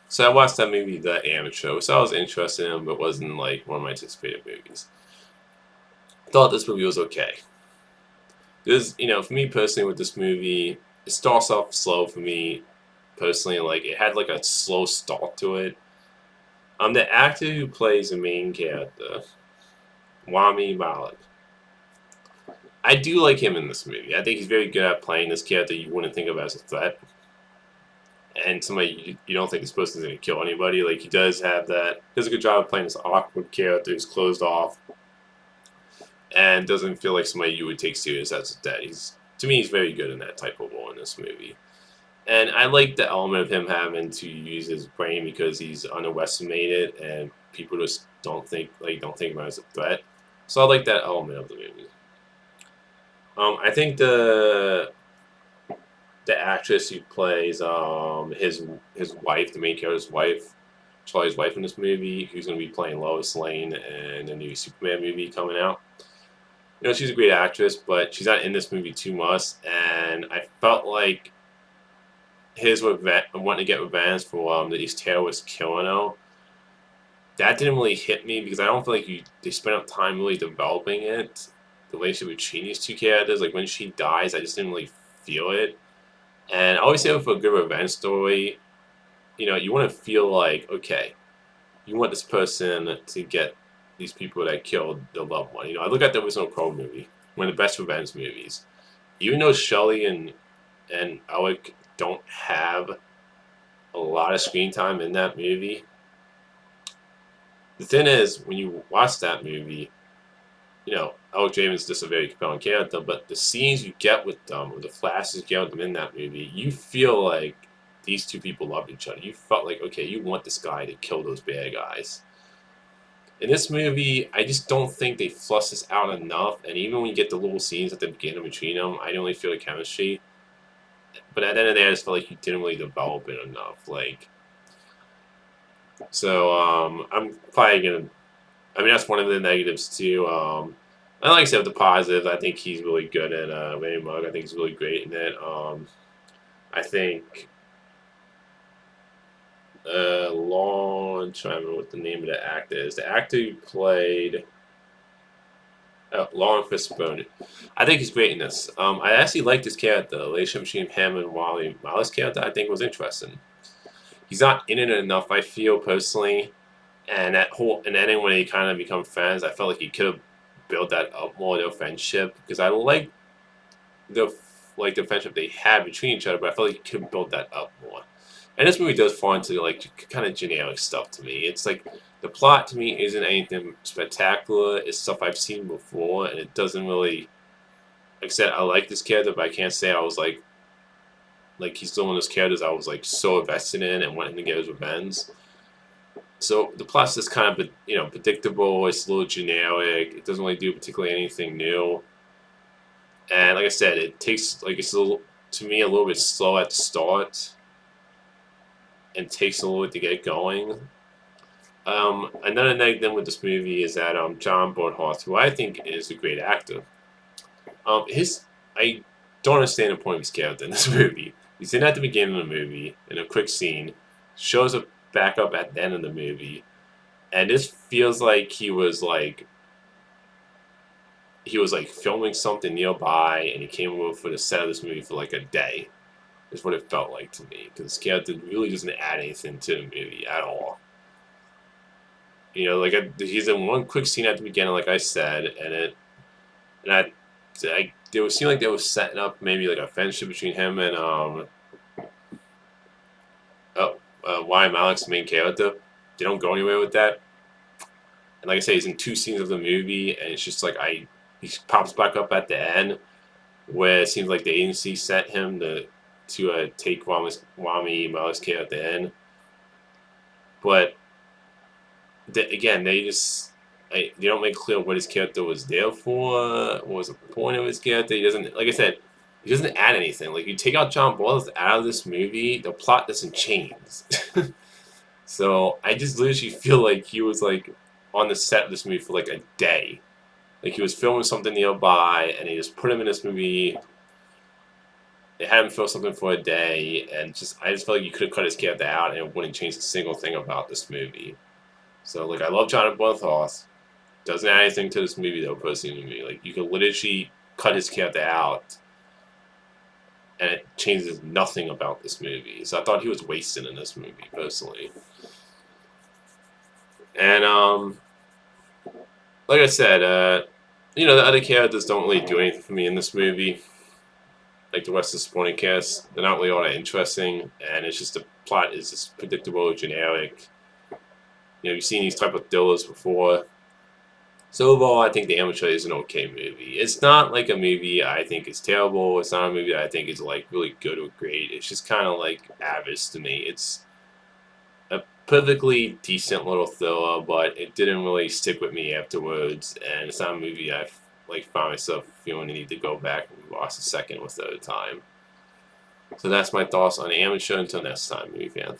So I watched that movie, The Amateur, so I was interested in it, but wasn't like one of my anticipated movies. Thought this movie was okay. This, for me personally, with this movie, it starts off slow for me personally. Like it had like a slow start to it. The actor who plays the main character, Wami Malek. I do like him in this movie. I think he's very good at playing this character you wouldn't think of as a threat, and somebody you don't think is supposed to kill anybody. Like he does have that. He does a good job of playing this awkward character who's closed off and doesn't feel like somebody you would take serious as a threat. To me, he's very good in that type of role in this movie. And I like the element of him having to use his brain because he's underestimated and people just don't think about him as a threat. So I like that element of the movie. I think the actress who plays his wife, the main character's wife, Charlie's wife in this movie, who's going to be playing Lois Lane in the new Superman movie coming out. She's a great actress, but she's not in this movie too much, and I felt like his wanting to get revenge for these terrorists killing her. That didn't really hit me because I don't feel like they spent enough time really developing it. The relationship between these two characters, like when she dies, I just didn't really feel it. And I always say for a good revenge story, you want to feel like, okay, you want this person to get these people that killed their loved one. I look at the original Crow movie, one of the best revenge movies. Even though Shelley and Alec don't have a lot of screen time in that movie, the thing is, when you watch that movie, Alec Draven's just a very compelling character, but the scenes you get with them, or the flashes you get with them in that movie, you feel like these two people love each other. You felt like, okay, you want this guy to kill those bad guys. In this movie, I just don't think they flush this out enough, and even when you get the little scenes at the beginning between them, I don't really feel the chemistry. But at the end of the day, I just felt like you didn't really develop it enough. I'm probably gonna. I mean, that's one of the negatives too. And like I said, with the positives, I think he's really good in Randy Mug. I think he's really great in it. I think Lon, trying to remember what the name of the actor is. The actor who played Lauren Fishburne. I think he's great in this. I actually liked his character. The relationship between him and Wally Malek's character, I think, was interesting. He's not in it enough, I feel personally. And that whole and then when they kind of become friends, I felt like he could have built that up more, their friendship, because I the the friendship they had between each other, but I felt like he could have built that up more. And this movie does fall into like kind of generic stuff to me. It's like the plot to me isn't anything spectacular. It's stuff I've seen before, and it doesn't really. Like I said, I like this character, but I can't say I was like he's still one of those characters I was like so invested in and wanting to get his revenge. So the plot's just kind of predictable. It's a little generic. It doesn't really do particularly anything new. And like I said, it takes it's a little to me a little bit slow at the start, and takes a little bit to get going. Another negative with this movie is that John Boorthaus, who I think is a great actor, his I don't understand the point of his character in this movie. He's in at the beginning of the movie in a quick scene, shows up back up at the end of the movie, and this feels like he was like filming something nearby, and he came over for the set of this movie for like a day. Is what it felt like to me, because this character really doesn't add anything to the movie at all. He's in one quick scene at the beginning, like I said, and it would seem like they were setting up maybe like a friendship between him and Wyatt Malik's main character. They don't go anywhere with that. And like I say, he's in two scenes of the movie, and it's just like he pops back up at the end, where it seems like the agency sent him to take Wami Malik's character at the end. But again, they don't make clear what his character was there for. What was the point of his character? He doesn't, like I said, he doesn't add anything. Like you take out John Boyles out of this movie, the plot doesn't change. So I just literally feel like he was like on the set of this movie for like a day. Like he was filming something nearby, and they just put him in this movie They had him fill something for a day, and I just felt like you could have cut his character out, and it wouldn't change a single thing about this movie. So like, I love Jonathan Bernthal. Doesn't add anything to this movie though, personally to me. Like, you could literally cut his character out, and it changes nothing about this movie. So I thought he was wasted in this movie, personally. And like I said, the other characters don't really do anything for me in this movie. Like the rest of the supporting cast, they're not really all that interesting, and it's just the plot is just predictable, generic. You've seen these type of thrillers before. So overall, I think The Amateur is an okay movie. It's not like a movie I think is terrible. It's not a movie that I think is like really good or great. It's just kind of like average to me. It's a perfectly decent little thriller, but it didn't really stick with me afterwards. And it's not a movie I like found myself feeling the need to go back and watch the second or third time. So that's my thoughts on The Amateur. Until next time, movie fan.